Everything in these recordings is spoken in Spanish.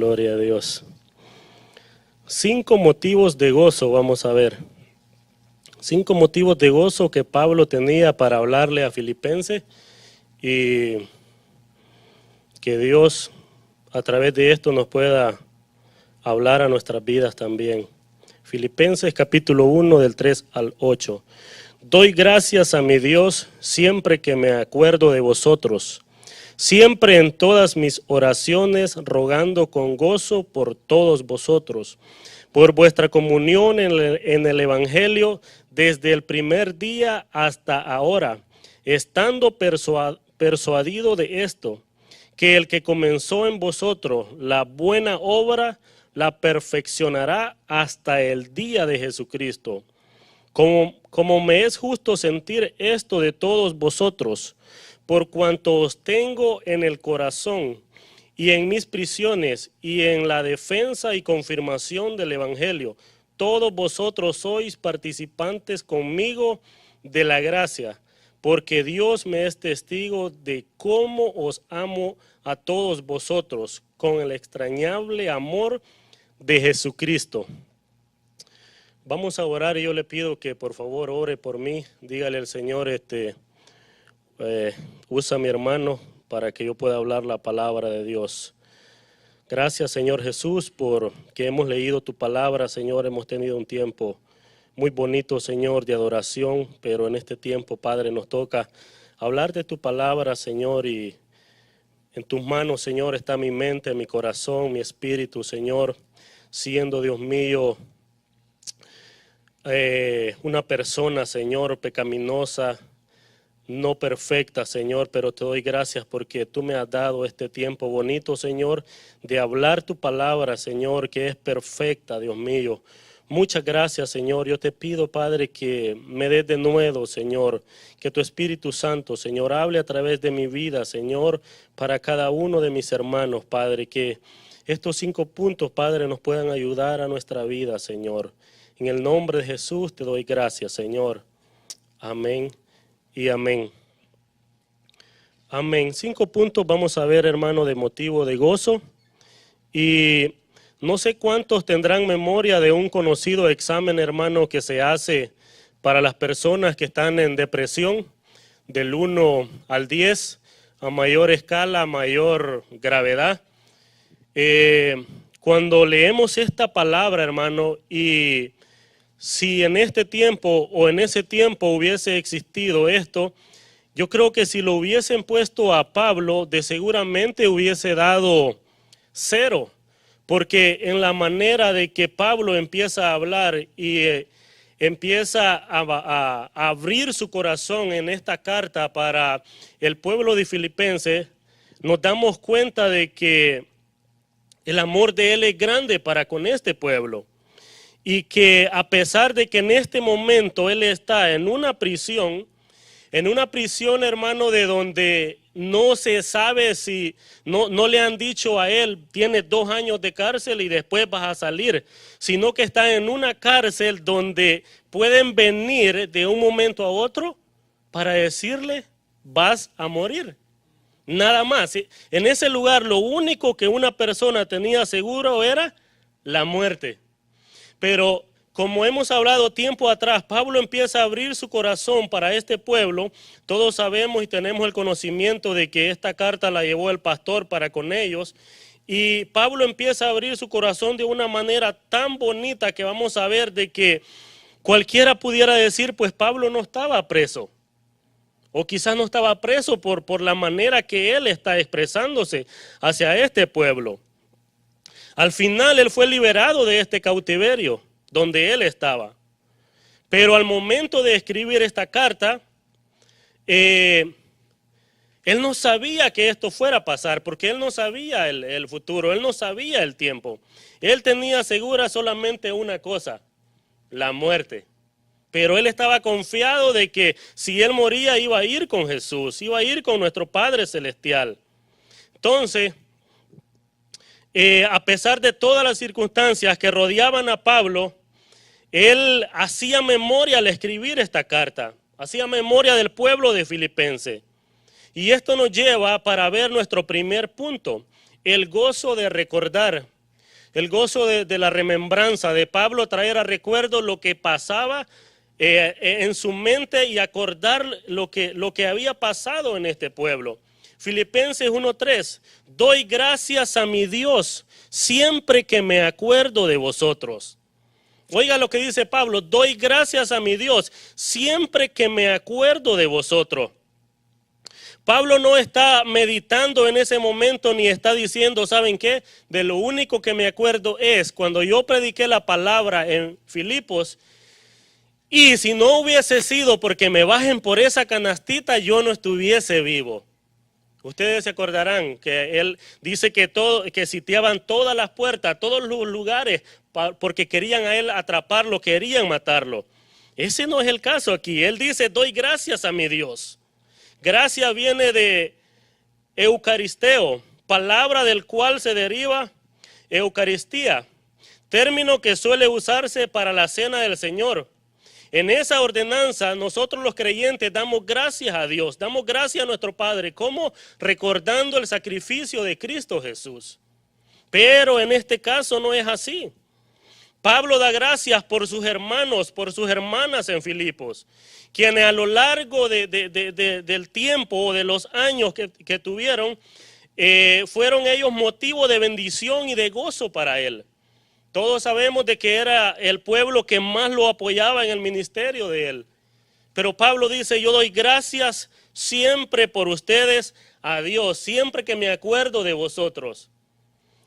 Gloria a Dios. 5 motivos de gozo, vamos a ver. 5 motivos de gozo que Pablo tenía para hablarle a Filipenses, y que Dios a través de esto nos pueda hablar a nuestras vidas también. Filipenses capítulo 1 del 3 al 8. Doy gracias a mi Dios siempre que me acuerdo de vosotros, siempre en todas mis oraciones rogando con gozo por todos vosotros, por vuestra comunión en el Evangelio desde el primer día hasta ahora, estando persuadido de esto, que el que comenzó en vosotros la buena obra la perfeccionará hasta el día de Jesucristo. Como me es justo sentir esto de todos vosotros, por cuanto os tengo en el corazón y en mis prisiones y en la defensa y confirmación del Evangelio, todos vosotros sois participantes conmigo de la gracia, porque Dios me es testigo de cómo os amo a todos vosotros con el extrañable amor de Jesucristo. Vamos a orar y yo le pido que por favor ore por mí. Dígale al Señor, usa a mi hermano para que yo pueda hablar la palabra de Dios. Gracias, Señor Jesús, por que hemos leído tu palabra, Señor. Hemos tenido un tiempo muy bonito, Señor, de adoración, pero en este tiempo, Padre, nos toca hablar de tu palabra, Señor, y en tus manos, Señor, está mi mente, mi corazón, mi espíritu, Señor, siendo, Dios mío, una persona, Señor, pecaminosa, no perfecta, Señor, pero te doy gracias porque tú me has dado este tiempo bonito, Señor, de hablar tu palabra, Señor, que es perfecta, Dios mío. Muchas gracias, Señor. Yo te pido, Padre, que me des de nuevo, Señor, que tu Espíritu Santo, Señor, hable a través de mi vida, Señor, para cada uno de mis hermanos, Padre, que estos 5 puntos, Padre, nos puedan ayudar a nuestra vida, Señor. En el nombre de Jesús te doy gracias, Señor. Amén y amén. Amén. 5 puntos vamos a ver, hermano, de motivo de gozo. Y no sé cuántos tendrán memoria de un conocido examen, hermano, que se hace para las personas que están en depresión, del 1 al 10, a mayor escala, a mayor gravedad. Cuando leemos esta palabra, hermano, y si en este tiempo o en ese tiempo hubiese existido esto, yo creo que si lo hubiesen puesto a Pablo, de seguramente hubiese dado 0, porque en la manera de que Pablo empieza a hablar y empieza a abrir su corazón en esta carta para el pueblo de Filipenses, nos damos cuenta de que el amor de él es grande para con este pueblo. Y que a pesar de que en este momento él está en una prisión, hermano, de donde no se sabe si, no le han dicho a él, tienes 2 años de cárcel y después vas a salir, sino que está en una cárcel donde pueden venir de un momento a otro para decirle, vas a morir. Nada más. En ese lugar lo único que una persona tenía seguro era la muerte. Pero como hemos hablado tiempo atrás, Pablo empieza a abrir su corazón para este pueblo. Todos sabemos y tenemos el conocimiento de que esta carta la llevó el pastor para con ellos. Y Pablo empieza a abrir su corazón de una manera tan bonita que vamos a ver de que cualquiera pudiera decir, pues Pablo no estaba preso. O quizás no estaba preso por la manera que él está expresándose hacia este pueblo. Al final él fue liberado de este cautiverio donde él estaba. Pero al momento de escribir esta carta, él no sabía que esto fuera a pasar, porque él no sabía el futuro, él no sabía el tiempo. Él tenía segura solamente una cosa, la muerte. Pero él estaba confiado de que si él moría iba a ir con Jesús, iba a ir con nuestro Padre Celestial. Entonces, a pesar de todas las circunstancias que rodeaban a Pablo, él hacía memoria al escribir esta carta, hacía memoria del pueblo de Filipenses. Y esto nos lleva para ver nuestro primer punto, el gozo de recordar. El gozo de la remembranza, de Pablo traer a recuerdo lo que pasaba en su mente y acordar lo que había pasado en este pueblo. Filipenses 1:3, doy gracias a mi Dios siempre que me acuerdo de vosotros. Oiga lo que dice Pablo, doy gracias a mi Dios siempre que me acuerdo de vosotros. Pablo no está meditando en ese momento ni está diciendo, ¿saben qué? De lo único que me acuerdo es cuando yo prediqué la palabra en Filipos, y si no hubiese sido porque me bajen por esa canastita, yo no estuviese vivo. Ustedes se acordarán que él dice que sitiaban todas las puertas, todos los lugares, porque querían a él atraparlo, querían matarlo. Ese no es el caso aquí. Él dice, doy gracias a mi Dios. Gracia viene de eucaristeo, palabra del cual se deriva eucaristía, término que suele usarse para la cena del Señor. En esa ordenanza nosotros los creyentes damos gracias a Dios, damos gracias a nuestro Padre, como recordando el sacrificio de Cristo Jesús. Pero en este caso no es así. Pablo da gracias por sus hermanos, por sus hermanas en Filipos, quienes a lo largo del tiempo o de los años que tuvieron, fueron ellos motivo de bendición y de gozo para él. Todos sabemos de que era el pueblo que más lo apoyaba en el ministerio de él. Pero Pablo dice, yo doy gracias siempre por ustedes a Dios, siempre que me acuerdo de vosotros.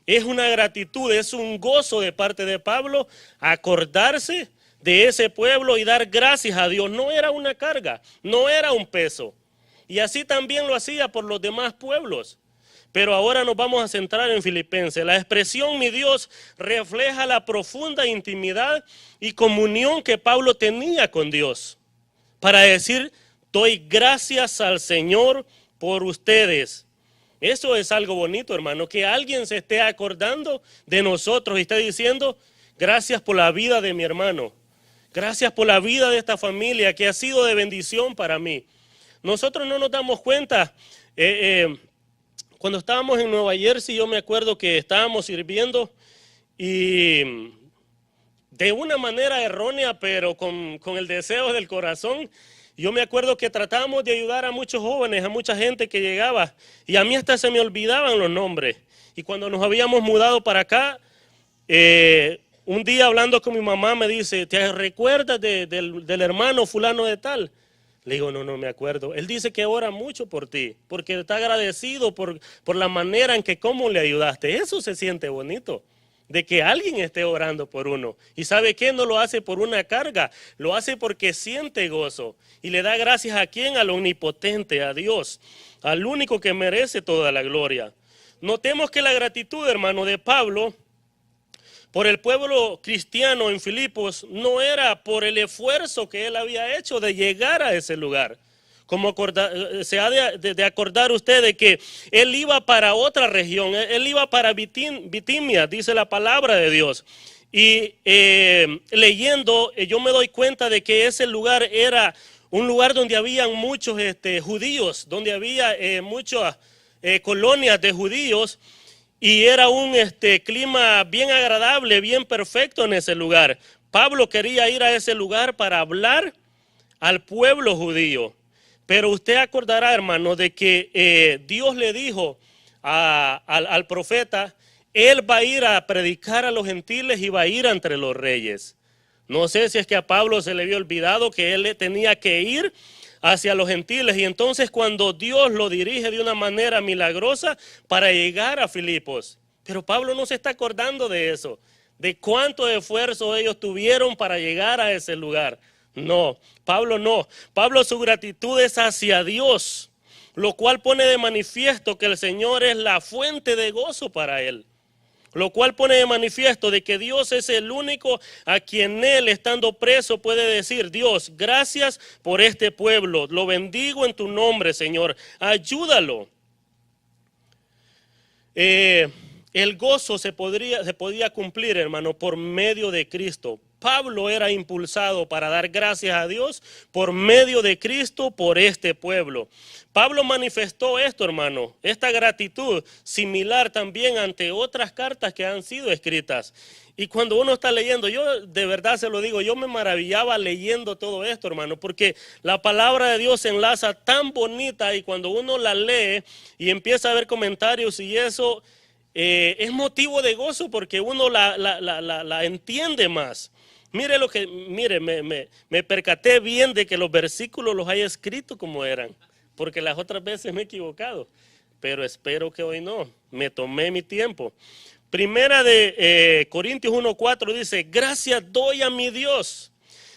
Es una gratitud, es un gozo de parte de Pablo acordarse de ese pueblo y dar gracias a Dios. No era una carga, no era un peso. Y así también lo hacía por los demás pueblos. Pero ahora nos vamos a centrar en Filipenses. La expresión mi Dios refleja la profunda intimidad y comunión que Pablo tenía con Dios. Para decir, doy gracias al Señor por ustedes. Eso es algo bonito, hermano, que alguien se esté acordando de nosotros y esté diciendo, gracias por la vida de mi hermano. Gracias por la vida de esta familia que ha sido de bendición para mí. Nosotros no nos damos cuenta. Cuando estábamos en Nueva Jersey, yo me acuerdo que estábamos sirviendo y de una manera errónea, pero con el deseo del corazón, yo me acuerdo que tratábamos de ayudar a muchos jóvenes, a mucha gente que llegaba, y a mí hasta se me olvidaban los nombres. Y cuando nos habíamos mudado para acá, un día hablando con mi mamá me dice, ¿te recuerdas del hermano fulano de tal? Le digo, no me acuerdo. Él dice que ora mucho por ti, porque está agradecido por la manera en que cómo le ayudaste. Eso se siente bonito, de que alguien esté orando por uno. ¿Y sabe qué? No lo hace por una carga, lo hace porque siente gozo. Y le da gracias a quién, al omnipotente, a Dios, al único que merece toda la gloria. Notemos que la gratitud, hermano, de Pablo por el pueblo cristiano en Filipos no era por el esfuerzo que él había hecho de llegar a ese lugar. Como se ha de acordar usted de que él iba para otra región, él iba para Bitimia, dice la palabra de Dios. Y leyendo, yo me doy cuenta de que ese lugar era un lugar donde habían muchos judíos, donde había muchas colonias de judíos. Y era un clima bien agradable, bien perfecto en ese lugar. Pablo quería ir a ese lugar para hablar al pueblo judío. Pero usted acordará, hermano, de que Dios le dijo al profeta, él va a ir a predicar a los gentiles y va a ir entre los reyes. No sé si es que a Pablo se le había olvidado que él tenía que ir hacia los gentiles, y entonces cuando Dios lo dirige de una manera milagrosa para llegar a Filipos. Pero Pablo no se está acordando de eso, de cuánto esfuerzo ellos tuvieron para llegar a ese lugar. No, Pablo no. Pablo, su gratitud es hacia Dios, lo cual pone de manifiesto que el Señor es la fuente de gozo para él. Lo cual pone de manifiesto de que Dios es el único a quien él, estando preso, puede decir, Dios, gracias por este pueblo, lo bendigo en tu nombre, Señor, ayúdalo. El gozo se podía cumplir, hermano, por medio de Cristo. Pablo era impulsado para dar gracias a Dios por medio de Cristo por este pueblo. Pablo manifestó esto, hermano, esta gratitud similar también ante otras cartas que han sido escritas. Y cuando uno está leyendo, yo de verdad se lo digo, yo me maravillaba leyendo todo esto, hermano, porque la palabra de Dios se enlaza tan bonita y cuando uno la lee y empieza a ver comentarios y eso es motivo de gozo porque uno la entiende más. Mire, me percaté bien de que los versículos los haya escrito como eran, porque las otras veces me he equivocado, pero espero que hoy no, me tomé mi tiempo. Primera de Corintios 1:4 dice, gracias doy a mi Dios,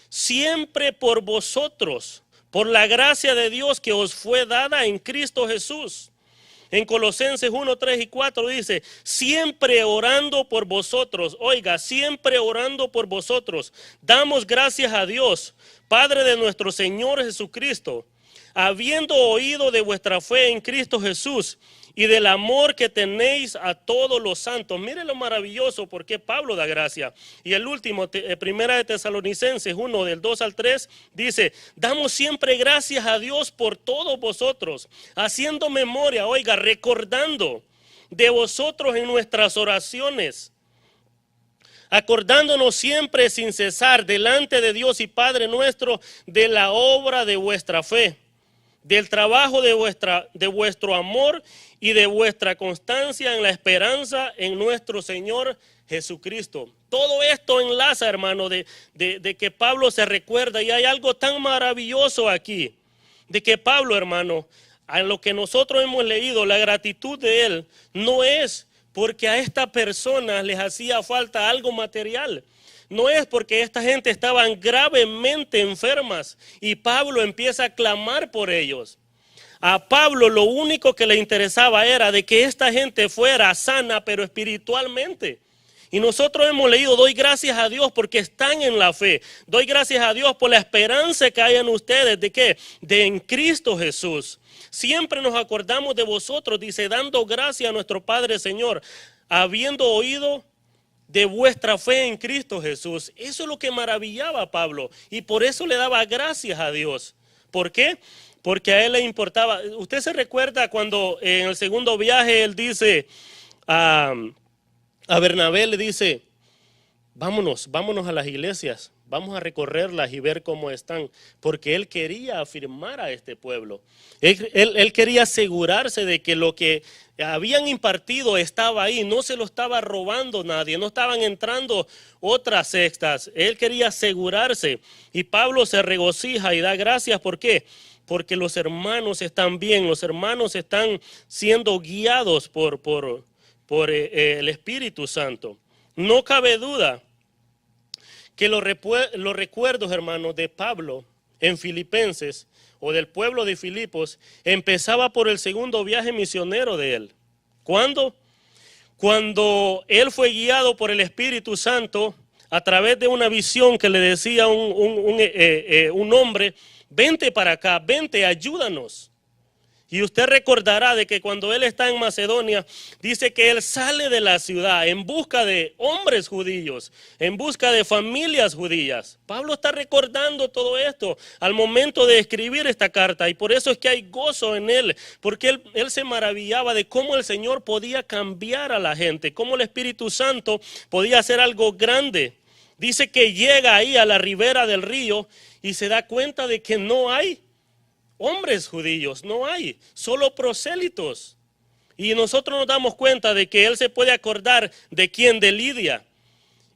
siempre por vosotros, por la gracia de Dios que os fue dada en Cristo Jesús. En Colosenses 1:3 y 4 dice, siempre orando por vosotros, oiga, siempre orando por vosotros, damos gracias a Dios, Padre de nuestro Señor Jesucristo, habiendo oído de vuestra fe en Cristo Jesús y del amor que tenéis a todos los santos. Mire lo maravilloso porque Pablo da gracia. Y el último, primera de Tesalonicenses 1, del 2 al 3, dice, damos siempre gracias a Dios por todos vosotros, haciendo memoria, oiga, recordando de vosotros en nuestras oraciones, acordándonos siempre sin cesar delante de Dios y Padre nuestro de la obra de vuestra fe, del trabajo de vuestro amor y de vuestra constancia en la esperanza en nuestro Señor Jesucristo. Todo esto enlaza, hermano, de que Pablo se recuerda, y hay algo tan maravilloso aquí, de que Pablo, hermano, a lo que nosotros hemos leído, la gratitud de él no es porque a estas personas les hacía falta algo material. No es porque esta gente estaban gravemente enfermas y Pablo empieza a clamar por ellos. A Pablo lo único que le interesaba era de que esta gente fuera sana, pero espiritualmente. Y nosotros hemos leído, doy gracias a Dios porque están en la fe. Doy gracias a Dios por la esperanza que hay en ustedes. ¿De qué? De en Cristo Jesús. Siempre nos acordamos de vosotros, dice, dando gracias a nuestro Padre Señor, habiendo oído de vuestra fe en Cristo Jesús. Eso es lo que maravillaba a Pablo y por eso le daba gracias a Dios. ¿Por qué? Porque a él le importaba. Usted se recuerda cuando en el segundo viaje él dice a Bernabé, le dice, vámonos a las iglesias, vamos a recorrerlas y ver cómo están, porque él quería afirmar a este pueblo. Él quería asegurarse de que lo que habían impartido estaba ahí, no se lo estaba robando nadie, no estaban entrando otras sectas. Él quería asegurarse y Pablo se regocija y da gracias. ¿Por qué? Porque los hermanos están bien, los hermanos están siendo guiados por el Espíritu Santo. No cabe duda que los recuerdos, hermanos, de Pablo en Filipenses o del pueblo de Filipos empezaba por el segundo viaje misionero de él. ¿Cuándo? Cuando él fue guiado por el Espíritu Santo a través de una visión que le decía un hombre, vente para acá, vente, ayúdanos. Y usted recordará de que cuando él está en Macedonia, dice que él sale de la ciudad en busca de hombres judíos, en busca de familias judías. Pablo está recordando todo esto al momento de escribir esta carta y por eso es que hay gozo en él, porque él se maravillaba de cómo el Señor podía cambiar a la gente, cómo el Espíritu Santo podía hacer algo grande. Dice que llega ahí a la ribera del río y se da cuenta de que no hay hombres judíos, no hay, solo prosélitos. Y nosotros nos damos cuenta de que él se puede acordar de quién, de Lidia,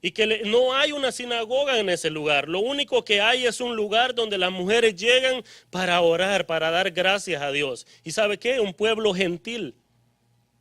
y que no hay una sinagoga en ese lugar. Lo único que hay es un lugar donde las mujeres llegan para orar, para dar gracias a Dios. ¿Y sabe qué? Un pueblo gentil.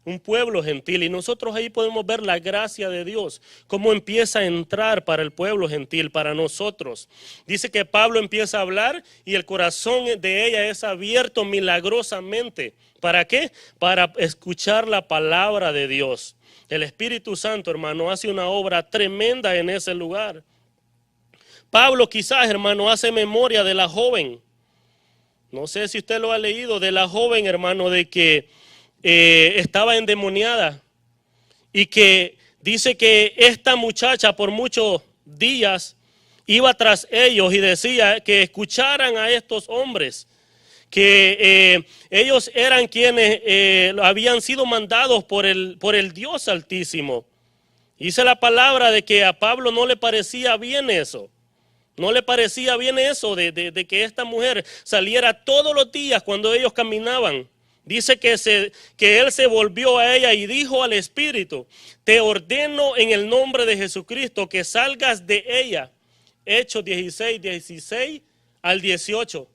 Un pueblo gentil, y nosotros ahí podemos ver la gracia de Dios, cómo empieza a entrar para el pueblo gentil, para nosotros. Dice que Pablo empieza a hablar y el corazón de ella es abierto milagrosamente. ¿Para qué? Para escuchar la palabra de Dios. El Espíritu Santo, hermano, hace una obra tremenda en ese lugar. Pablo quizás, hermano, hace memoria de la joven. No sé si usted lo ha leído, de la joven, hermano, de que estaba endemoniada y que dice que esta muchacha por muchos días iba tras ellos y decía que escucharan a estos hombres, que ellos eran quienes habían sido mandados por el Dios Altísimo. Dice la palabra de que a Pablo no le parecía bien eso. No le parecía bien eso de que esta mujer saliera todos los días cuando ellos caminaban. Dice que él se volvió a ella y dijo al Espíritu: te ordeno en el nombre de Jesucristo que salgas de ella. Hechos 16 al 18.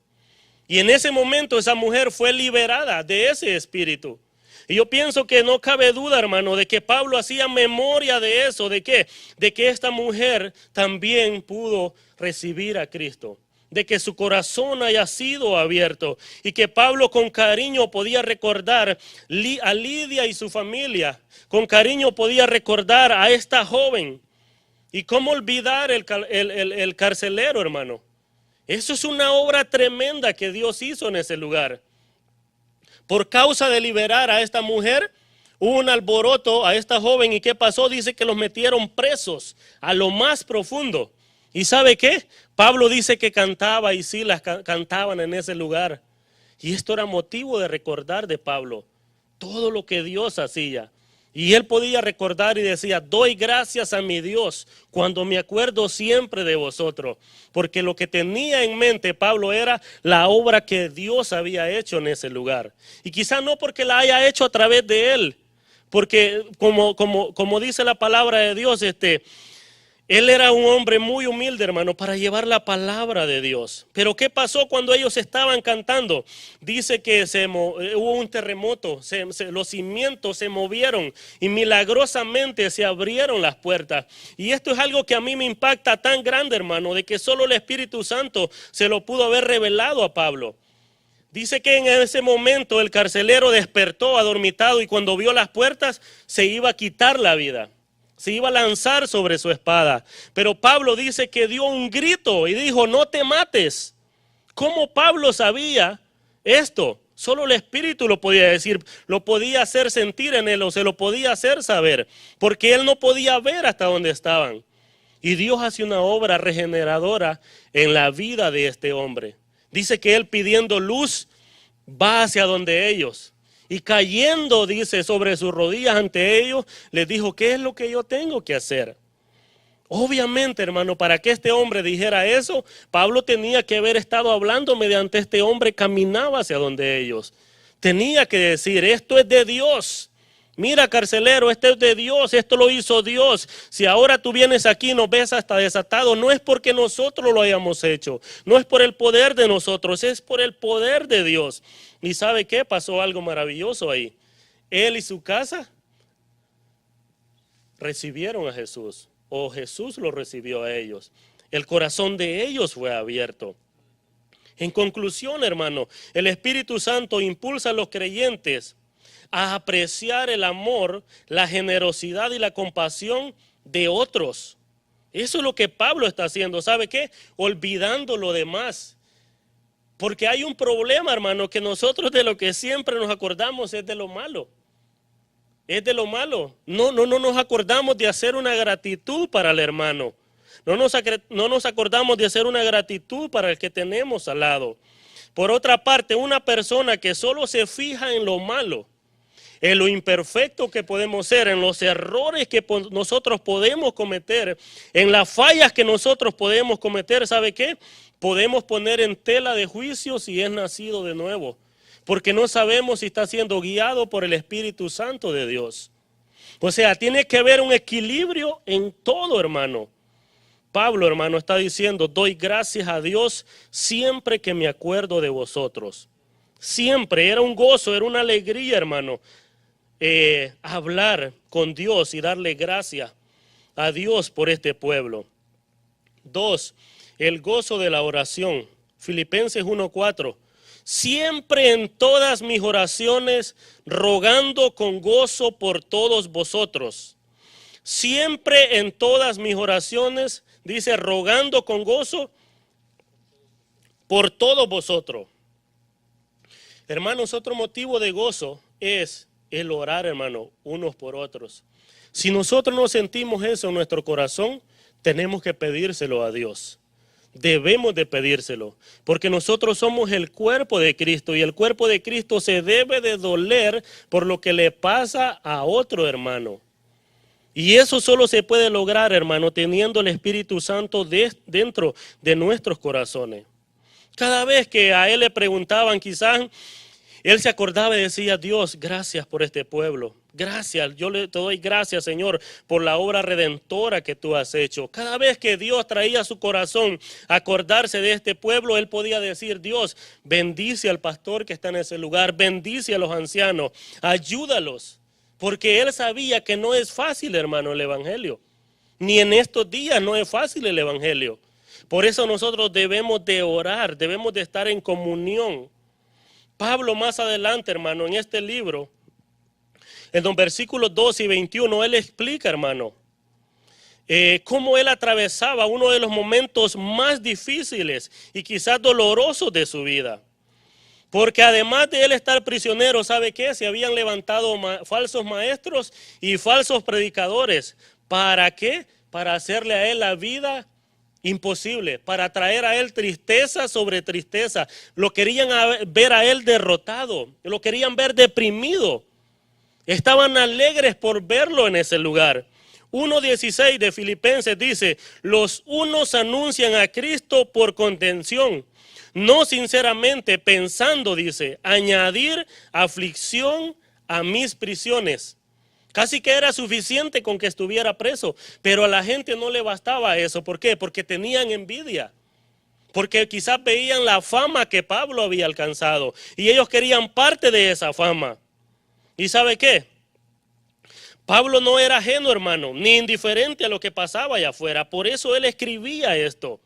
Y en ese momento esa mujer fue liberada de ese espíritu. Y yo pienso que no cabe duda, hermano, de que Pablo hacía memoria de eso. ¿De qué? De que esta mujer también pudo recibir a Cristo. De que su corazón haya sido abierto. Y que Pablo con cariño podía recordar a Lidia y su familia. Con cariño podía recordar a esta joven. Y cómo olvidar el carcelero, hermano. Eso es una obra tremenda que Dios hizo en ese lugar. Por causa de liberar a esta mujer, hubo un alboroto a esta joven. ¿Y qué pasó? Dice que los metieron presos a lo más profundo. ¿Y sabe qué? Pablo dice que cantaba y Silas cantaban en ese lugar. Y esto era motivo de recordar de Pablo todo lo que Dios hacía. Y él podía recordar y decía: doy gracias a mi Dios cuando me acuerdo siempre de vosotros. Porque lo que tenía en mente Pablo era la obra que Dios había hecho en ese lugar. Y quizá no porque la haya hecho a través de él. Porque como dice la palabra de Dios, él era un hombre muy humilde, hermano, para llevar la palabra de Dios. Pero ¿qué pasó cuando ellos estaban cantando? Dice que hubo un terremoto, los cimientos se movieron y milagrosamente se abrieron las puertas. Y esto es algo que a mí me impacta tan grande, hermano, de que solo el Espíritu Santo se lo pudo haber revelado a Pablo. Dice que en ese momento el carcelero despertó adormitado y cuando vio las puertas se iba a quitar la vida. Se iba a lanzar sobre su espada. Pero Pablo dice que dio un grito y dijo: no te mates. ¿Cómo Pablo sabía esto? Solo el Espíritu lo podía decir, lo podía hacer sentir en él o se lo podía hacer saber. Porque él no podía ver hasta dónde estaban. Y Dios hace una obra regeneradora en la vida de este hombre. Dice que él pidiendo luz va hacia donde ellos. Y cayendo, dice, sobre sus rodillas ante ellos, les dijo: ¿qué es lo que yo tengo que hacer? Obviamente, hermano, para que este hombre dijera eso, Pablo tenía que haber estado hablando mediante este hombre, caminaba hacia donde ellos. Tenía que decir: esto es de Dios. Mira, carcelero, esto es de Dios, esto lo hizo Dios. Si ahora tú vienes aquí y nos ves hasta desatado, no es porque nosotros lo hayamos hecho, no es por el poder de nosotros, es por el poder de Dios. ¿Y sabe qué? Pasó algo maravilloso ahí. Él y su casa recibieron a Jesús, o Jesús lo recibió a ellos. El corazón de ellos fue abierto. En conclusión, hermano, el Espíritu Santo impulsa a los creyentes a apreciar el amor, la generosidad y la compasión de otros. Eso es lo que Pablo está haciendo. ¿Sabe qué? Olvidando lo demás. Porque hay un problema, hermano, que nosotros de lo que siempre nos acordamos es de lo malo. Es de lo malo. No nos acordamos de hacer una gratitud para el hermano. No nos acordamos de hacer una gratitud para el que tenemos al lado. Por otra parte, una persona que solo se fija en lo malo, en lo imperfecto que podemos ser, en los errores que nosotros podemos cometer, en las fallas que nosotros podemos cometer, ¿sabe qué? Podemos poner en tela de juicio si es nacido de nuevo, porque no sabemos si está siendo guiado por el Espíritu Santo de Dios. O sea, tiene que haber un equilibrio en todo, hermano. Pablo, hermano, está diciendo: doy gracias a Dios siempre que me acuerdo de vosotros. Siempre, era un gozo, era una alegría, hermano. Hablar con Dios y darle gracias a Dios por este pueblo. 2. El gozo de la oración. Filipenses 1:4. Siempre en todas mis oraciones rogando con gozo por todos vosotros. Siempre en todas mis oraciones, dice, rogando con gozo por todos vosotros. Hermanos, otro motivo de gozo es el orar, hermano, unos por otros. Si nosotros no sentimos eso en nuestro corazón, tenemos que pedírselo a Dios. Debemos de pedírselo, porque nosotros somos el cuerpo de Cristo y el cuerpo de Cristo se debe de doler por lo que le pasa a otro hermano. Y eso solo se puede lograr, hermano, teniendo el Espíritu Santo dentro de nuestros corazones. Cada vez que a él le preguntaban, quizás él se acordaba y decía: Dios, gracias por este pueblo. Gracias, te doy gracias, Señor, por la obra redentora que tú has hecho. Cada vez que Dios traía a su corazón a acordarse de este pueblo, él podía decir: Dios, bendice al pastor que está en ese lugar, bendice a los ancianos, ayúdalos. Porque él sabía que no es fácil, hermano, el evangelio. Ni en estos días no es fácil el evangelio. Por eso nosotros debemos de orar, debemos de estar en comunión. Pablo más adelante, hermano, en este libro, en los versículos 2 y 21, él explica, hermano, cómo él atravesaba uno de los momentos más difíciles y quizás dolorosos de su vida. Porque además de él estar prisionero, ¿sabe qué? Se habían levantado falsos maestros y falsos predicadores. ¿Para qué? Para hacerle a él la vida imposible, para traer a él tristeza sobre tristeza. Lo querían ver a él derrotado, lo querían ver deprimido. Estaban alegres por verlo en ese lugar. 1:16 de Filipenses dice: los unos anuncian a Cristo por contención, no sinceramente, pensando, dice, añadir aflicción a mis prisiones. Casi que era suficiente con que estuviera preso, pero a la gente no le bastaba eso. ¿Por qué? Porque tenían envidia. Porque quizás veían la fama que Pablo había alcanzado y ellos querían parte de esa fama. ¿Y sabe qué? Pablo no era ajeno, hermano, ni indiferente a lo que pasaba allá afuera. Por eso él escribía esto.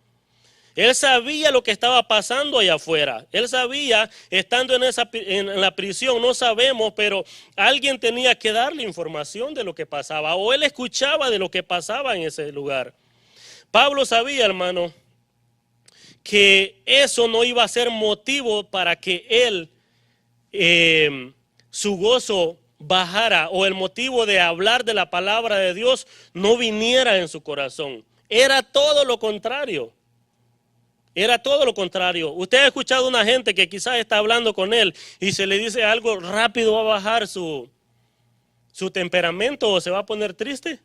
Él sabía lo que estaba pasando allá afuera. Él sabía, estando en la prisión, no sabemos, pero alguien tenía que darle información de lo que pasaba. O él escuchaba de lo que pasaba en ese lugar. Pablo sabía, hermano, que eso no iba a ser motivo para que él, su gozo bajara, o el motivo de hablar de la palabra de Dios no viniera en su corazón. Era todo lo contrario. Era todo lo contrario. Usted ha escuchado a una gente que quizás está hablando con él y se le dice algo rápido, va a bajar su temperamento o se va a poner triste.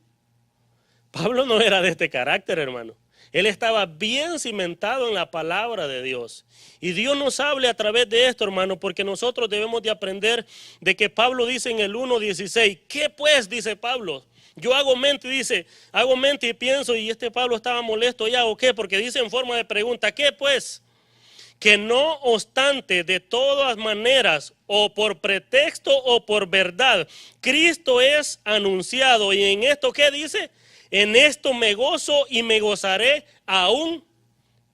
Pablo no era de este carácter, hermano. Él estaba bien cimentado en la palabra de Dios. Y Dios nos hable a través de esto, hermano, porque nosotros debemos de aprender de que Pablo dice en el 1:16, ¿qué pues? Dice Pablo. Yo hago mente y pienso, y este Pablo estaba molesto ya, ¿o qué? Porque dice en forma de pregunta, ¿qué pues? Que no obstante, de todas maneras, o por pretexto o por verdad, Cristo es anunciado. Y en esto, ¿qué dice? En esto me gozo y me gozaré aún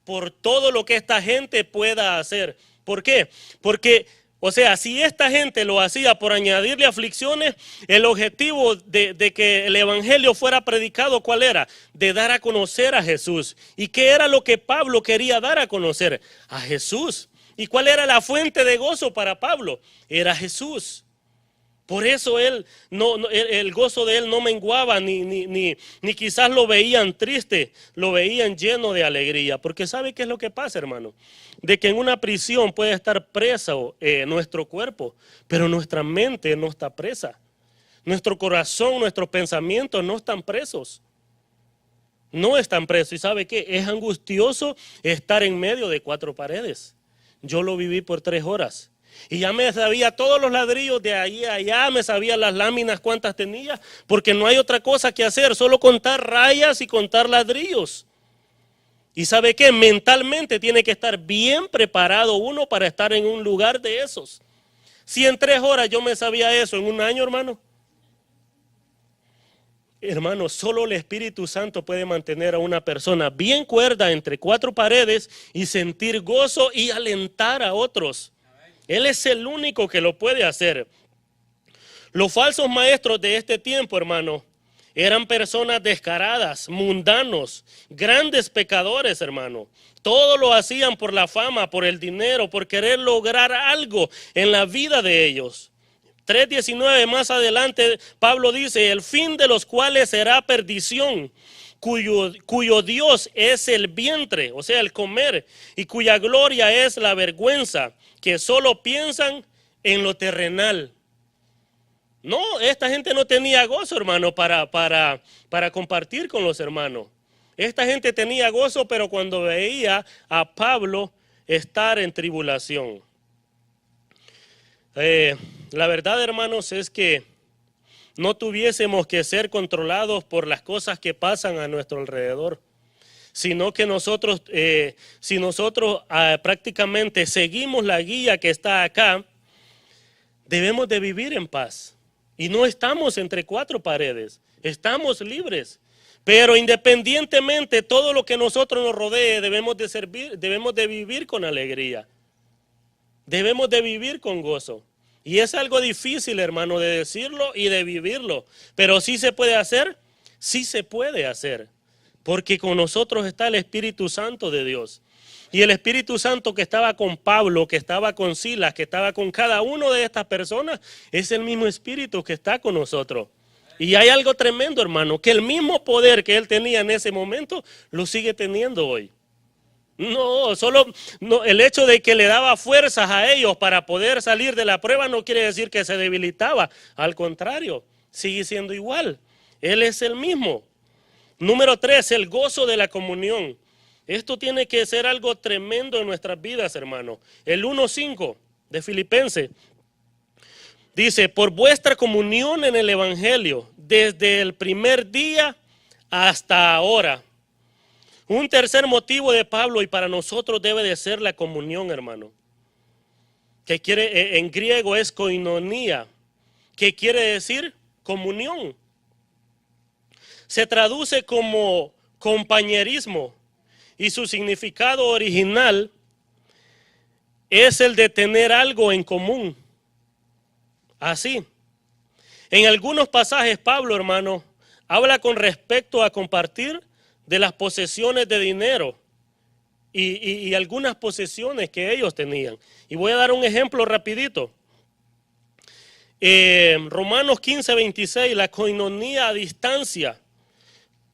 por todo lo que esta gente pueda hacer. ¿Por qué? Porque, o sea, si esta gente lo hacía por añadirle aflicciones, el objetivo de que el evangelio fuera predicado, ¿cuál era? De dar a conocer a Jesús. ¿Y qué era lo que Pablo quería dar a conocer? A Jesús. ¿Y cuál era la fuente de gozo para Pablo? Era Jesús. Por eso el gozo de él no menguaba, ni quizás lo veían triste, lo veían lleno de alegría. Porque ¿sabe qué es lo que pasa, hermano? De que en una prisión puede estar preso nuestro cuerpo, pero nuestra mente no está presa. Nuestro corazón, nuestros pensamientos no están presos. No están presos. ¿Y sabe qué? Es angustioso estar en medio de 4 paredes. Yo lo viví por 3 horas. Y ya me sabía todos los ladrillos de ahí a allá, me sabía las láminas cuántas tenía, porque no hay otra cosa que hacer, solo contar rayas y contar ladrillos. Y ¿sabe qué? Mentalmente tiene que estar bien preparado uno para estar en un lugar de esos. Si en 3 horas yo me sabía eso, en un año, hermano. Hermano, solo el Espíritu Santo puede mantener a una persona bien cuerda entre 4 paredes y sentir gozo y alentar a otros. Él es el único que lo puede hacer. Los falsos maestros de este tiempo, hermano, eran personas descaradas, mundanos, grandes pecadores, hermano. Todo lo hacían por la fama, por el dinero, por querer lograr algo en la vida de ellos. 3:19 más adelante, Pablo dice, el fin de los cuales será perdición, cuyo Dios es el vientre, o sea, el comer, y cuya gloria es la vergüenza, que solo piensan en lo terrenal. No, esta gente no tenía gozo, hermano, para compartir con los hermanos. Esta gente tenía gozo, pero cuando veía a Pablo estar en tribulación. La verdad, hermanos, es que no tuviésemos que ser controlados por las cosas que pasan a nuestro alrededor, sino que nosotros, si nosotros prácticamente seguimos la guía que está acá, debemos de vivir en paz. Y no estamos entre cuatro paredes, estamos libres. Pero independientemente, todo lo que nosotros nos rodee, debemos de vivir con alegría. Debemos de vivir con gozo. Y es algo difícil, hermano, de decirlo y de vivirlo. Pero sí se puede hacer, sí se puede hacer. Porque con nosotros está el Espíritu Santo de Dios. Y el Espíritu Santo que estaba con Pablo, que estaba con Silas, que estaba con cada uno de estas personas, es el mismo Espíritu que está con nosotros. Y hay algo tremendo, hermano, que el mismo poder que él tenía en ese momento, lo sigue teniendo hoy. No, el hecho de que le daba fuerzas a ellos para poder salir de la prueba no quiere decir que se debilitaba. Al contrario, sigue siendo igual. Él es el mismo. Número 3, el gozo de la comunión. Esto tiene que ser algo tremendo en nuestras vidas, hermano. El 1:5 de Filipenses dice, por vuestra comunión en el Evangelio, desde el primer día hasta ahora. Un tercer motivo de Pablo y para nosotros debe de ser la comunión, hermano. Que quiere, en griego es koinonía, que quiere decir comunión. Se traduce como compañerismo y su significado original es el de tener algo en común. Así. En algunos pasajes Pablo, hermano, habla con respecto a compartir de las posesiones de dinero y algunas posesiones que ellos tenían. Y voy a dar un ejemplo rapidito. Romanos 15:26, la coinonía a distancia,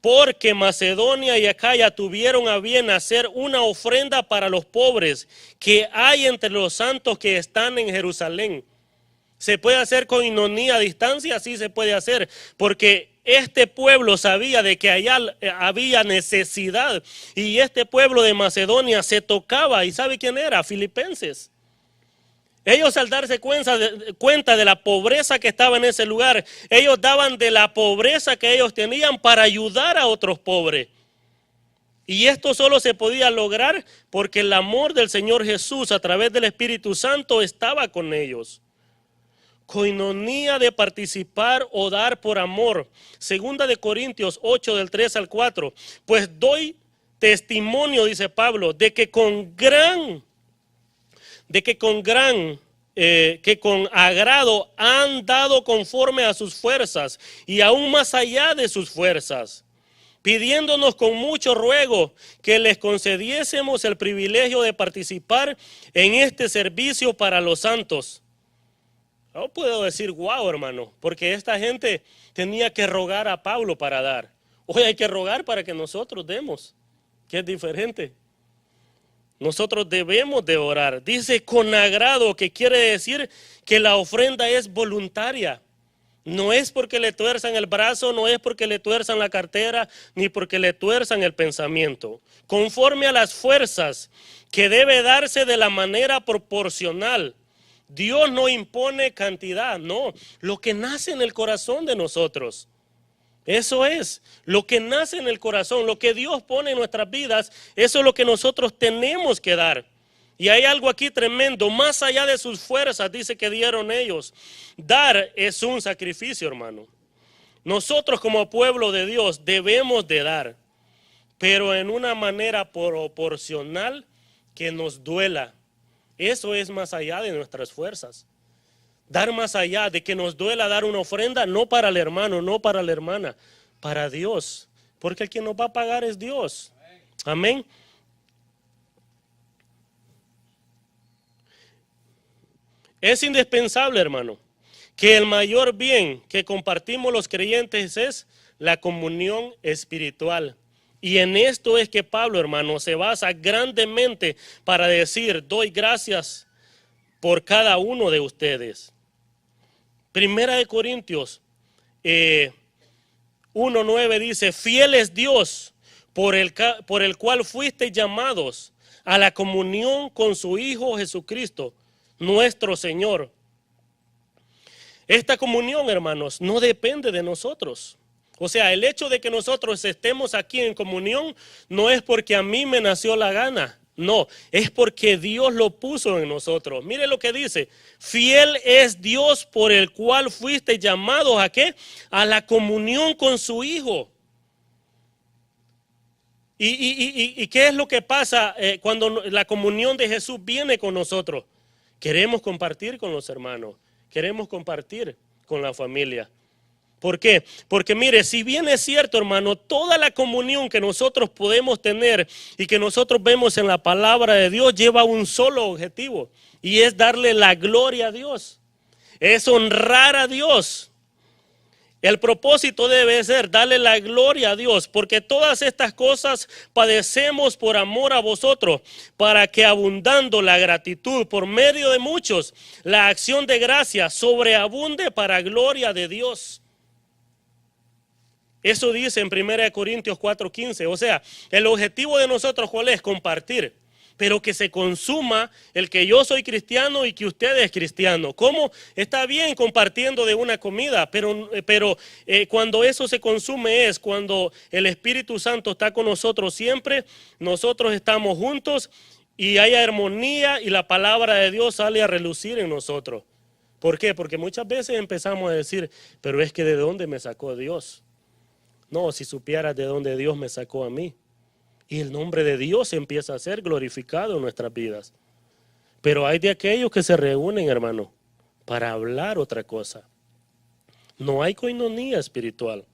porque Macedonia y Acaya tuvieron a bien hacer una ofrenda para los pobres que hay entre los santos que están en Jerusalén. ¿Se puede hacer coinonía a distancia? Sí se puede hacer, porque este pueblo sabía de que allá había necesidad y este pueblo de Macedonia se tocaba. ¿Y sabe quién era? Filipenses. Ellos al darse cuenta de la pobreza que estaba en ese lugar, ellos daban de la pobreza que ellos tenían para ayudar a otros pobres. Y esto solo se podía lograr porque el amor del Señor Jesús a través del Espíritu Santo estaba con ellos. Coinonía de participar o dar por amor. Segunda de Corintios 8 del 3 al 4. Pues doy testimonio, dice Pablo, que con agrado han dado conforme a sus fuerzas y aún más allá de sus fuerzas, pidiéndonos con mucho ruego que les concediésemos el privilegio de participar en este servicio para los santos. No puedo decir wow, hermano, porque esta gente tenía que rogar a Pablo para dar. Hoy hay que rogar para que nosotros demos, que es diferente. Nosotros debemos de orar. Dice con agrado, que quiere decir que la ofrenda es voluntaria. No es porque le tuerzan el brazo, no es porque le tuerzan la cartera, ni porque le tuerzan el pensamiento. Conforme a las fuerzas, que debe darse de la manera proporcional. Dios no impone cantidad, no, lo que nace en el corazón de nosotros. Eso es, lo que nace en el corazón, lo que Dios pone en nuestras vidas, eso es lo que nosotros tenemos que dar. Y hay algo aquí tremendo, más allá de sus fuerzas, dice que dieron ellos. Dar es un sacrificio, hermano. Nosotros como pueblo de Dios debemos de dar, pero en una manera proporcional que nos duela. Eso es más allá de nuestras fuerzas. Dar más allá de que nos duela dar una ofrenda, no para el hermano, no para la hermana, para Dios. Porque el que nos va a pagar es Dios. Amén. Es indispensable, hermano, que el mayor bien que compartimos los creyentes es la comunión espiritual. Y en esto es que Pablo, hermano, se basa grandemente para decir, doy gracias por cada uno de ustedes. Primera de Corintios 1:9 dice, fiel es Dios por el cual fuisteis llamados a la comunión con su Hijo Jesucristo, nuestro Señor. Esta comunión, hermanos, no depende de nosotros. O sea, el hecho de que nosotros estemos aquí en comunión no es porque a mí me nació la gana. No, es porque Dios lo puso en nosotros. Mire lo que dice, fiel es Dios por el cual fuiste llamados ¿a qué? A la comunión con su Hijo. ¿Y qué es lo que pasa cuando la comunión de Jesús viene con nosotros? Queremos compartir con los hermanos, queremos compartir con la familia. ¿Por qué? Porque mire, si bien es cierto, hermano, toda la comunión que nosotros podemos tener y que nosotros vemos en la palabra de Dios lleva un solo objetivo y es darle la gloria a Dios, es honrar a Dios. El propósito debe ser darle la gloria a Dios, porque todas estas cosas padecemos por amor a vosotros, para que abundando la gratitud por medio de muchos, la acción de gracia sobreabunde para gloria de Dios. Eso dice en 1 Corintios 4:15. O sea, el objetivo de nosotros, ¿cuál es? Compartir. Pero que se consuma el que yo soy cristiano y que usted es cristiano. ¿Cómo? Está bien compartiendo de una comida, pero cuando eso se consume es cuando el Espíritu Santo está con nosotros siempre, nosotros estamos juntos y hay armonía y la palabra de Dios sale a relucir en nosotros. ¿Por qué? Porque muchas veces empezamos a decir, pero es que ¿de dónde me sacó Dios? No, si supieras de dónde Dios me sacó a mí. Y el nombre de Dios empieza a ser glorificado en nuestras vidas. Pero hay de aquellos que se reúnen, hermano, para hablar otra cosa. No hay coinonía espiritual.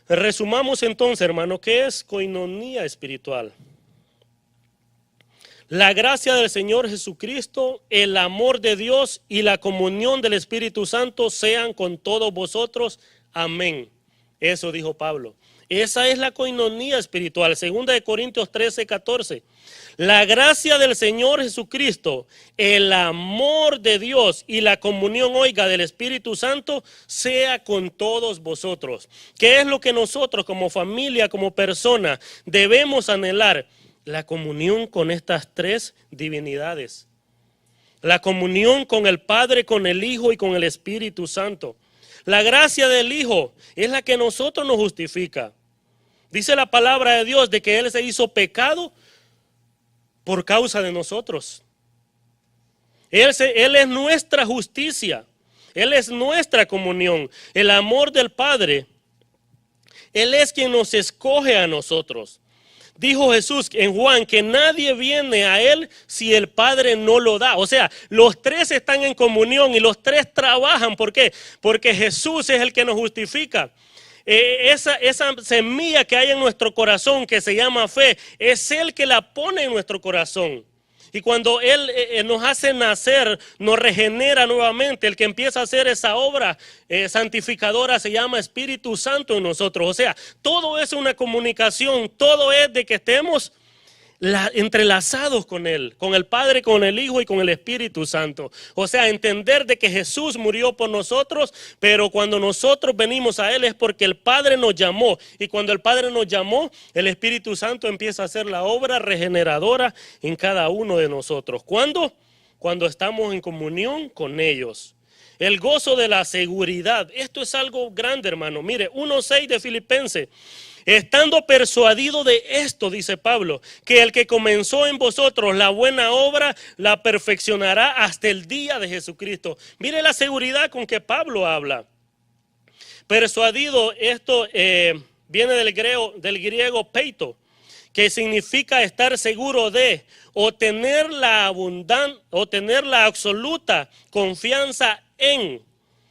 Resumamos entonces, hermano, ¿qué es coinonía espiritual? La gracia del Señor Jesucristo, el amor de Dios y la comunión del Espíritu Santo sean con todos vosotros. Amén. Eso dijo Pablo. Esa es la coinonía espiritual. 2 Corintios 13:14. La gracia del Señor Jesucristo, el amor de Dios y la comunión, oiga, del Espíritu Santo sea con todos vosotros. ¿Qué es lo que nosotros como familia, como persona, debemos anhelar? La comunión con estas tres divinidades. La comunión con el Padre, con el Hijo y con el Espíritu Santo. La gracia del Hijo es la que nosotros nos justifica. Dice la palabra de Dios de que Él se hizo pecado por causa de nosotros. Él es nuestra justicia. Él es nuestra comunión. El amor del Padre. Él es quien nos escoge a nosotros. Dijo Jesús en Juan que nadie viene a Él si el Padre no lo da. O sea, los tres están en comunión y los tres trabajan. ¿Por qué? Porque Jesús es el que nos justifica. Esa semilla que hay en nuestro corazón que se llama fe, es Él que la pone en nuestro corazón. Y cuando Él nos hace nacer, nos regenera nuevamente, el que empieza a hacer esa obra santificadora se llama Espíritu Santo en nosotros. O sea, todo es una comunicación, todo es de que estemos entrelazados con Él, con el Padre, con el Hijo y con el Espíritu Santo. O sea, entender de que Jesús murió por nosotros, pero cuando nosotros venimos a Él es porque el Padre nos llamó. Y cuando el Padre nos llamó, el Espíritu Santo empieza a hacer la obra regeneradora en cada uno de nosotros. ¿Cuándo? Cuando estamos en comunión con ellos. El gozo de la seguridad. Esto es algo grande, hermano. Mire, 1:6 de Filipenses. Estando persuadido de esto, dice Pablo, que el que comenzó en vosotros la buena obra, la perfeccionará hasta el día de Jesucristo. Mire la seguridad con que Pablo habla. Persuadido, esto viene del griego peito, que significa estar seguro de, o tener la absoluta confianza en.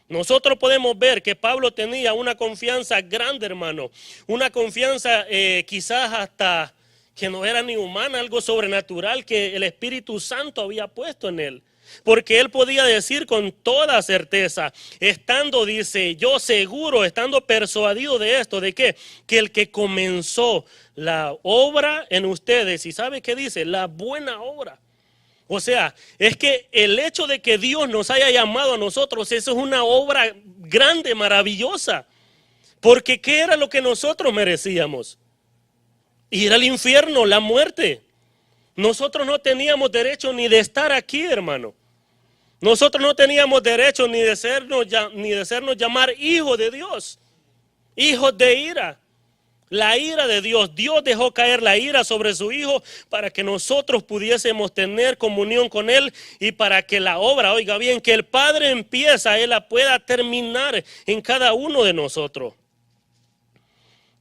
Nosotros podemos ver que Pablo tenía una confianza grande, hermano, una confianza quizás hasta que no era ni humana, algo sobrenatural que el Espíritu Santo había puesto en él. Porque él podía decir con toda certeza, estando, dice, yo seguro, estando persuadido de esto, ¿de qué? Que el que comenzó la obra en ustedes, ¿y sabe qué dice? La buena obra. O sea, es que el hecho de que Dios nos haya llamado a nosotros, eso es una obra grande, maravillosa. Porque ¿qué era lo que nosotros merecíamos? Ir al infierno, la muerte. Nosotros no teníamos derecho ni de estar aquí, hermano. Nosotros no teníamos derecho ni de sernos llamar hijos de Dios, hijos de ira. La ira de Dios, Dios dejó caer la ira sobre su Hijo para que nosotros pudiésemos tener comunión con Él y para que la obra, oiga bien, que el Padre empieza, Él la pueda terminar en cada uno de nosotros.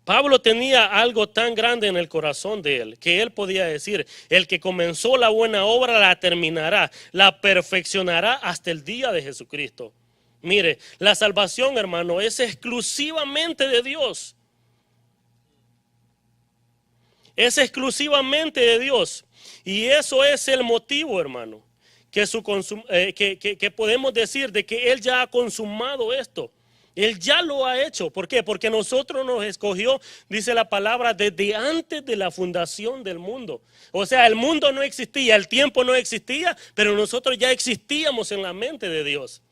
Pablo tenía algo tan grande en el corazón de él, que él podía decir, el que comenzó la buena obra la terminará, la perfeccionará hasta el día de Jesucristo. Mire, la salvación, hermano, es exclusivamente de Dios. Es exclusivamente de Dios. Y eso es el motivo, hermano, que podemos decir de que Él ya ha consumado esto. Él ya lo ha hecho. ¿Por qué? Porque nosotros nos escogió, dice la palabra, desde antes de la fundación del mundo. O sea, el mundo no existía, el tiempo no existía, pero nosotros ya existíamos en la mente de Dios.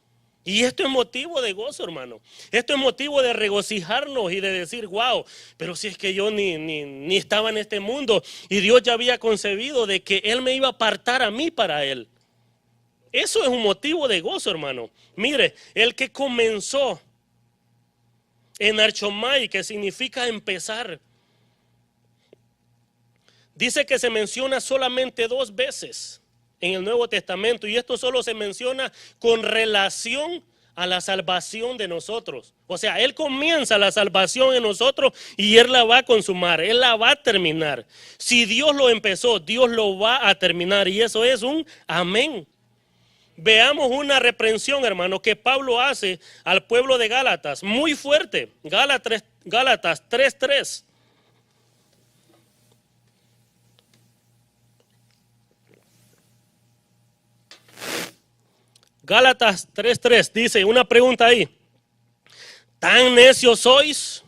Y esto es motivo de gozo, hermano. Esto es motivo de regocijarnos y de decir, wow, pero si es que yo ni estaba en este mundo y Dios ya había concebido de que Él me iba a apartar a mí para Él. Eso es un motivo de gozo, hermano. Mire, el que comenzó en Archomai, que significa empezar, dice que se menciona solamente 2 veces en el Nuevo Testamento, y esto solo se menciona con relación a la salvación de nosotros. O sea, Él comienza la salvación en nosotros y Él la va a consumar, Él la va a terminar. Si Dios lo empezó, Dios lo va a terminar, y eso es un amén. Veamos una reprensión, hermano, que Pablo hace al pueblo de Gálatas, muy fuerte. Gálatas 3:3. Gálatas 3:3 dice, una pregunta ahí. ¿Tan necios sois?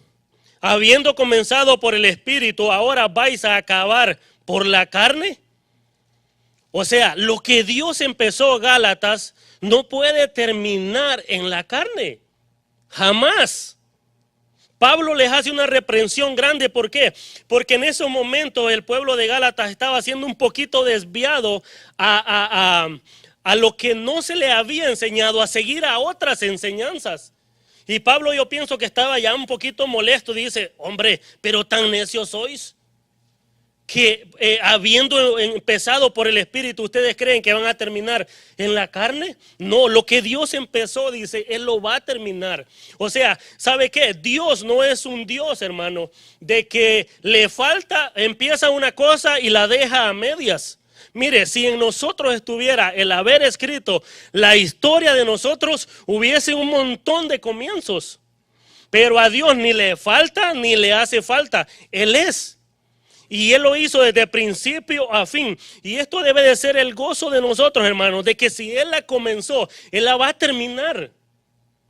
Habiendo comenzado por el Espíritu, ¿ahora vais a acabar por la carne? O sea, lo que Dios empezó, Gálatas, no puede terminar en la carne. Jamás. Pablo les hace una reprensión grande. ¿Por qué? Porque en esos momentos el pueblo de Gálatas estaba siendo un poquito desviado a lo que no se le había enseñado, a seguir a otras enseñanzas. Y Pablo, yo pienso que estaba ya un poquito molesto. Dice, hombre, pero tan necios sois, que habiendo empezado por el Espíritu, ¿ustedes creen que van a terminar en la carne? No, lo que Dios empezó, dice, Él lo va a terminar. O sea, ¿sabe qué? Dios no es un Dios, hermano, de que le falta, empieza una cosa y la deja a medias. Mire, si en nosotros estuviera el haber escrito la historia de nosotros, hubiese un montón de comienzos. Pero a Dios ni le falta ni le hace falta. Él es. Y Él lo hizo desde principio a fin. Y esto debe de ser el gozo de nosotros, hermanos, de que si Él la comenzó, Él la va a terminar.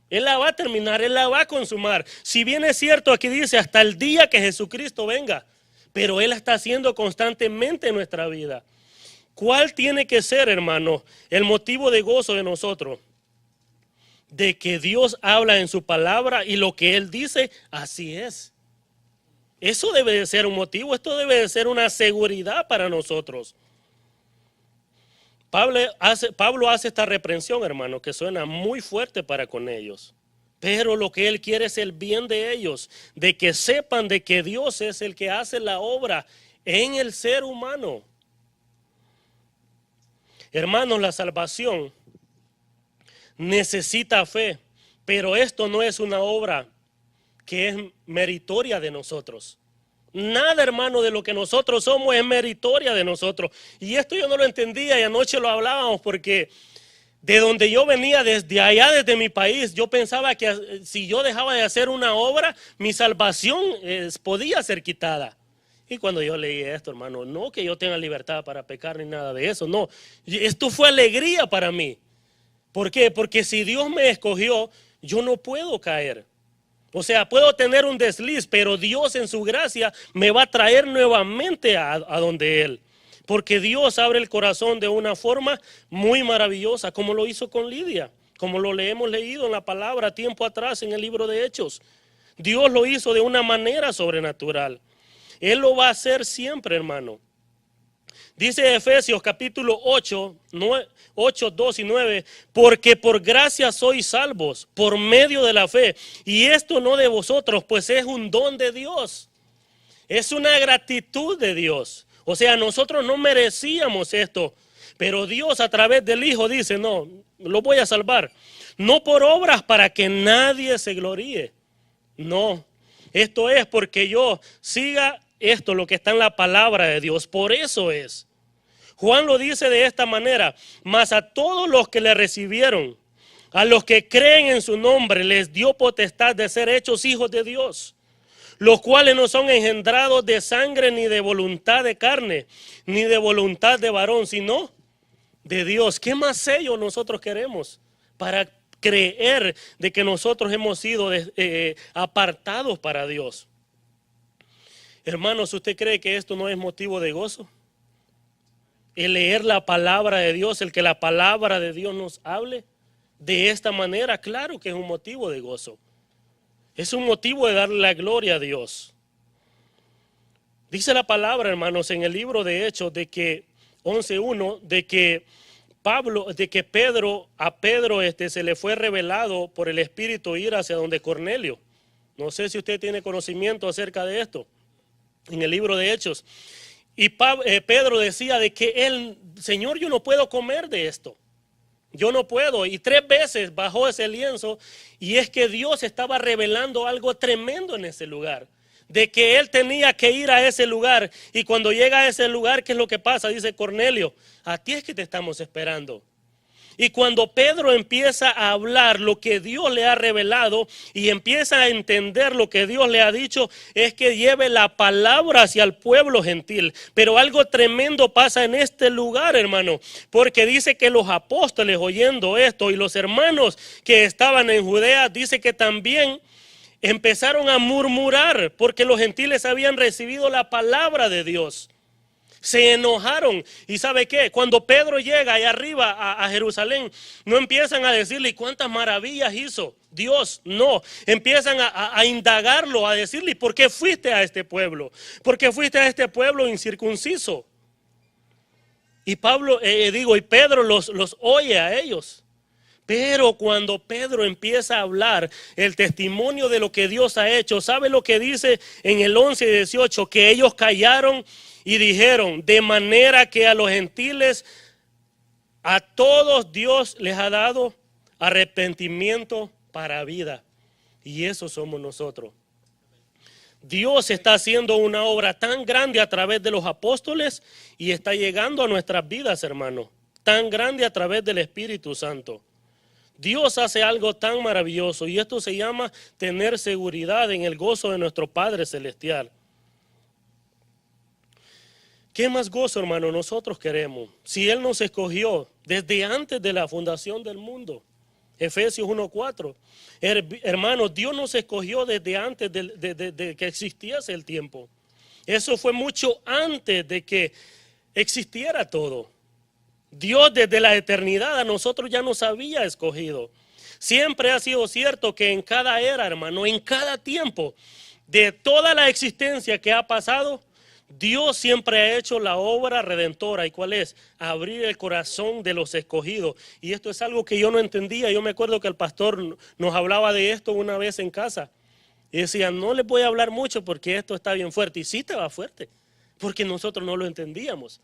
Él la va a terminar, Él la va a consumar. Si bien es cierto, aquí dice, hasta el día que Jesucristo venga. Pero Él la está haciendo constantemente en nuestra vida. ¿Cuál tiene que ser, hermano, el motivo de gozo de nosotros? De que Dios habla en su palabra y lo que Él dice, así es. Eso debe de ser un motivo, esto debe de ser una seguridad para nosotros. Pablo hace esta reprensión, hermano, que suena muy fuerte para con ellos. Pero lo que él quiere es el bien de ellos, de que sepan de que Dios es el que hace la obra en el ser humano. Hermanos, la salvación necesita fe, pero esto no es una obra que es meritoria de nosotros. Nada, hermano, de lo que nosotros somos es meritoria de nosotros. Y esto yo no lo entendía y anoche lo hablábamos porque de donde yo venía, desde allá, desde mi país, yo pensaba que si yo dejaba de hacer una obra, mi salvación podía ser quitada. Y cuando yo leí esto, hermano, no que yo tenga libertad para pecar ni nada de eso, no. Esto fue alegría para mí. ¿Por qué? Porque si Dios me escogió, yo no puedo caer. O sea, puedo tener un desliz, pero Dios en su gracia me va a traer nuevamente a donde Él. Porque Dios abre el corazón de una forma muy maravillosa, como lo hizo con Lidia, como lo hemos leído en la palabra tiempo atrás en el libro de Hechos. Dios lo hizo de una manera sobrenatural. Él lo va a hacer siempre, hermano. Dice Efesios capítulo 8, 2 y 9, porque por gracia sois salvos, por medio de la fe. Y esto no de vosotros, pues es un don de Dios. Es una gratitud de Dios. O sea, nosotros no merecíamos esto, pero Dios a través del Hijo dice, no, lo voy a salvar. No por obras para que nadie se gloríe. No, esto es porque yo siga esto, lo que está en la palabra de Dios. Por eso es. Juan lo dice de esta manera, mas a todos los que le recibieron, a los que creen en su nombre, les dio potestad de ser hechos hijos de Dios, los cuales no son engendrados de sangre ni de voluntad de carne, ni de voluntad de varón, sino de Dios. ¿Qué más sello nosotros queremos para creer de que nosotros hemos sido apartados para Dios? Hermanos, ¿usted cree que esto no es motivo de gozo? El leer la palabra de Dios, el que la palabra de Dios nos hable de esta manera, claro que es un motivo de gozo. Es un motivo de darle la gloria a Dios. Dice la palabra, hermanos, en el libro de Hechos de que 11:1, de que a Pedro se le fue revelado por el Espíritu ir hacia donde Cornelio. No sé si usted tiene conocimiento acerca de esto. En el libro de Hechos. Y Pedro decía de que Señor, yo no puedo comer de esto. Yo no puedo. Y 3 veces bajó ese lienzo. Y es que Dios estaba revelando algo tremendo en ese lugar. De que él tenía que ir a ese lugar. Y cuando llega a ese lugar, ¿qué es lo que pasa? Dice Cornelio, a ti es que te estamos esperando. Y cuando Pedro empieza a hablar lo que Dios le ha revelado y empieza a entender lo que Dios le ha dicho, es que lleve la palabra hacia el pueblo gentil. Pero algo tremendo pasa en este lugar, hermano, porque dice que los apóstoles oyendo esto y los hermanos que estaban en Judea, dice que también empezaron a murmurar porque los gentiles habían recibido la palabra de Dios. Se enojaron. ¿Y sabe qué? Cuando Pedro llega allá arriba a Jerusalén, no empiezan a decirle, ¿y cuántas maravillas hizo Dios? No, empiezan a indagarlo, a decirle, ¿por qué fuiste a este pueblo? ¿Por qué fuiste a este pueblo incircunciso? Y Pedro los oye a ellos. Pero cuando Pedro empieza a hablar el testimonio de lo que Dios ha hecho, ¿sabe lo que dice en el 11 y 18? Que ellos callaron y dijeron, de manera que a los gentiles, a todos Dios les ha dado arrepentimiento para vida. Y eso somos nosotros. Dios está haciendo una obra tan grande a través de los apóstoles y está llegando a nuestras vidas, hermano. Tan grande a través del Espíritu Santo. Dios hace algo tan maravilloso y esto se llama tener seguridad en el gozo de nuestro Padre Celestial. ¿Qué más gozo, hermano, nosotros queremos? Si Él nos escogió desde antes de la fundación del mundo. Efesios 1:4. Hermano, Dios nos escogió desde antes de que existiese el tiempo. Eso fue mucho antes de que existiera todo. Dios desde la eternidad a nosotros ya nos había escogido. Siempre ha sido cierto que en cada era, hermano, en cada tiempo, de toda la existencia que ha pasado, Dios siempre ha hecho la obra redentora. ¿Y cuál es? Abrir el corazón de los escogidos. Y esto es algo que yo no entendía. Yo me acuerdo que el pastor nos hablaba de esto una vez en casa. Y decía, no les voy a hablar mucho porque esto está bien fuerte. Y sí estaba fuerte, porque nosotros no lo entendíamos.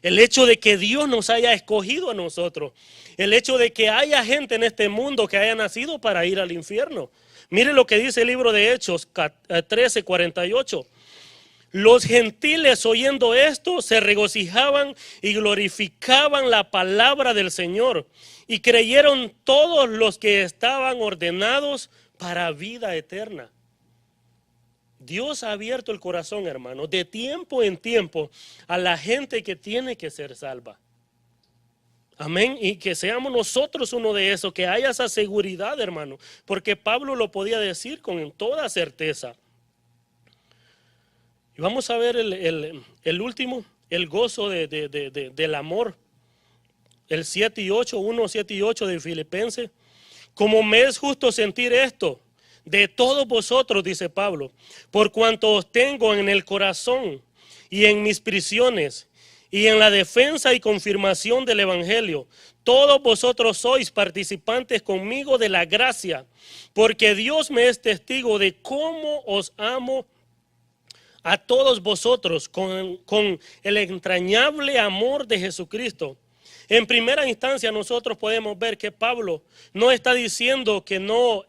El hecho de que Dios nos haya escogido a nosotros. El hecho de que haya gente en este mundo que haya nacido para ir al infierno. Mire lo que dice el libro de Hechos 13:48. Los gentiles oyendo esto se regocijaban y glorificaban la palabra del Señor. Y creyeron todos los que estaban ordenados para vida eterna. Dios ha abierto el corazón, hermano, de tiempo en tiempo a la gente que tiene que ser salva. Amén. Y que seamos nosotros uno de esos, que haya esa seguridad, hermano, porque Pablo lo podía decir con toda certeza. Y vamos a ver el último, el gozo del amor. El 7 y 8, 1, 7 y 8 de Filipenses. Como me es justo sentir esto de todos vosotros, dice Pablo, por cuanto os tengo en el corazón y en mis prisiones y en la defensa y confirmación del Evangelio. Todos vosotros sois participantes conmigo de la gracia, porque Dios me es testigo de cómo os amo a todos vosotros con el entrañable amor de Jesucristo. En primera instancia nosotros podemos ver que Pablo no está diciendo que no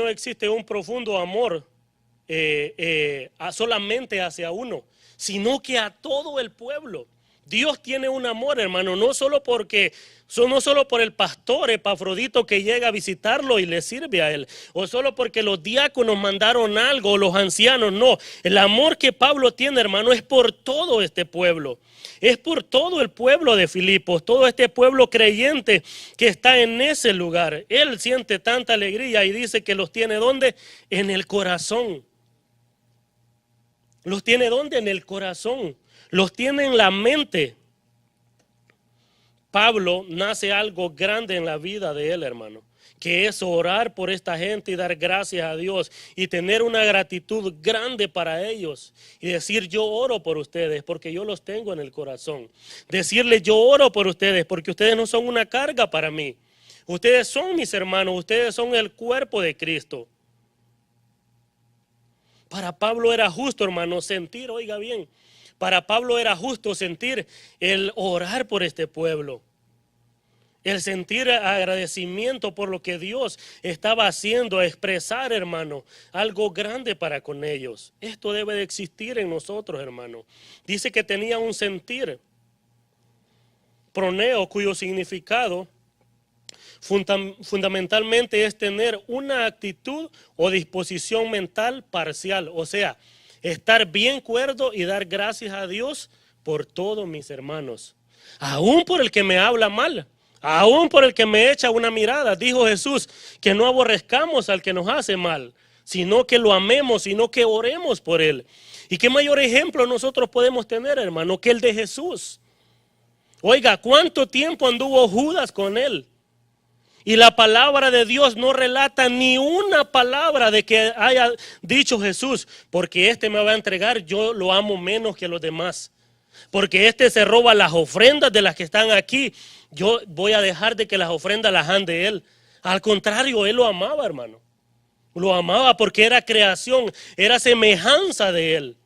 existe un profundo amor solamente hacia uno, sino que a todo el pueblo. Dios tiene un amor, hermano, no solo por el pastor Epafrodito que llega a visitarlo y le sirve a él, o solo porque los diáconos mandaron algo, o los ancianos, no. El amor que Pablo tiene, hermano, es por todo este pueblo, es por todo el pueblo de Filipos, todo este pueblo creyente que está en ese lugar. Él siente tanta alegría y dice que los tiene ¿dónde? En el corazón. ¿Los tiene dónde? En el corazón. Los tiene en la mente. Pablo nace algo grande en la vida de él, hermano, que es orar por esta gente y dar gracias a Dios y tener una gratitud grande para ellos y decir: yo oro por ustedes porque yo los tengo en el corazón. Decirle: yo oro por ustedes porque ustedes no son una carga para mí. Ustedes son mis hermanos, ustedes son el cuerpo de Cristo. Para Pablo era justo, hermano, sentir, oiga bien, para Pablo era justo sentir el orar por este pueblo, el sentir agradecimiento por lo que Dios estaba haciendo, expresar, hermano, algo grande para con ellos. Esto debe de existir en nosotros, hermano. Dice que tenía un sentir, proneo, cuyo significado fundamentalmente es tener una actitud o disposición mental parcial, o sea, estar bien cuerdo y dar gracias a Dios por todos mis hermanos, aún por el que me habla mal, aún por el que me echa una mirada. Dijo Jesús que no aborrezcamos al que nos hace mal, sino que lo amemos, sino que oremos por él. ¿Y qué mayor ejemplo nosotros podemos tener, hermano, que el de Jesús? Oiga, ¿cuánto tiempo anduvo Judas con él? Y la palabra de Dios no relata ni una palabra de que haya dicho Jesús: porque este me va a entregar, yo lo amo menos que los demás. Porque este se roba las ofrendas de las que están aquí, yo voy a dejar de que las ofrendas las han de él. Al contrario, él lo amaba, hermano. Lo amaba porque era creación, era semejanza de él.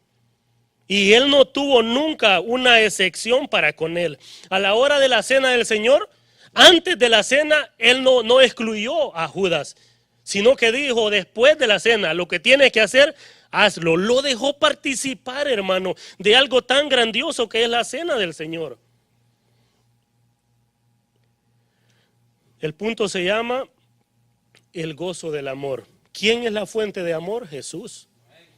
Y él no tuvo nunca una excepción para con él. A la hora de la cena del Señor, antes de la cena, él no excluyó a Judas, sino que dijo: después de la cena, lo que tienes que hacer, hazlo. Lo dejó participar, hermano, de algo tan grandioso que es la cena del Señor. El punto se llama el gozo del amor. ¿Quién es la fuente de amor? Jesús.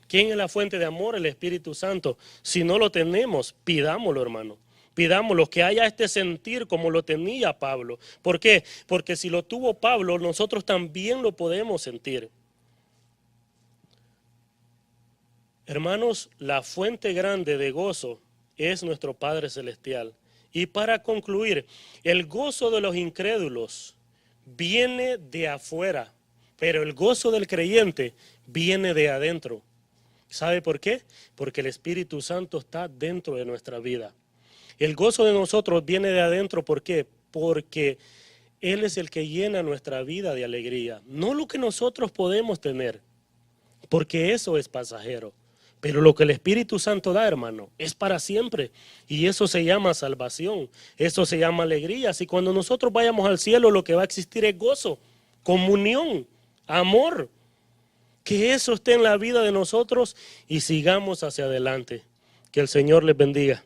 ¿Quién es la fuente de amor? El Espíritu Santo. Si no lo tenemos, pidámoslo, hermano. Pidámoslo, que haya este sentir como lo tenía Pablo. ¿Por qué? Porque si lo tuvo Pablo, nosotros también lo podemos sentir. Hermanos, la fuente grande de gozo es nuestro Padre Celestial. Y para concluir, el gozo de los incrédulos viene de afuera, pero el gozo del creyente viene de adentro. ¿Sabe por qué? Porque el Espíritu Santo está dentro de nuestra vida. El gozo de nosotros viene de adentro. ¿Por qué? Porque Él es el que llena nuestra vida de alegría. No lo que nosotros podemos tener, porque eso es pasajero. Pero lo que el Espíritu Santo da, hermano, es para siempre. Y eso se llama salvación. Eso se llama alegría. Así cuando nosotros vayamos al cielo, lo que va a existir es gozo, comunión, amor. Que eso esté en la vida de nosotros y sigamos hacia adelante. Que el Señor les bendiga.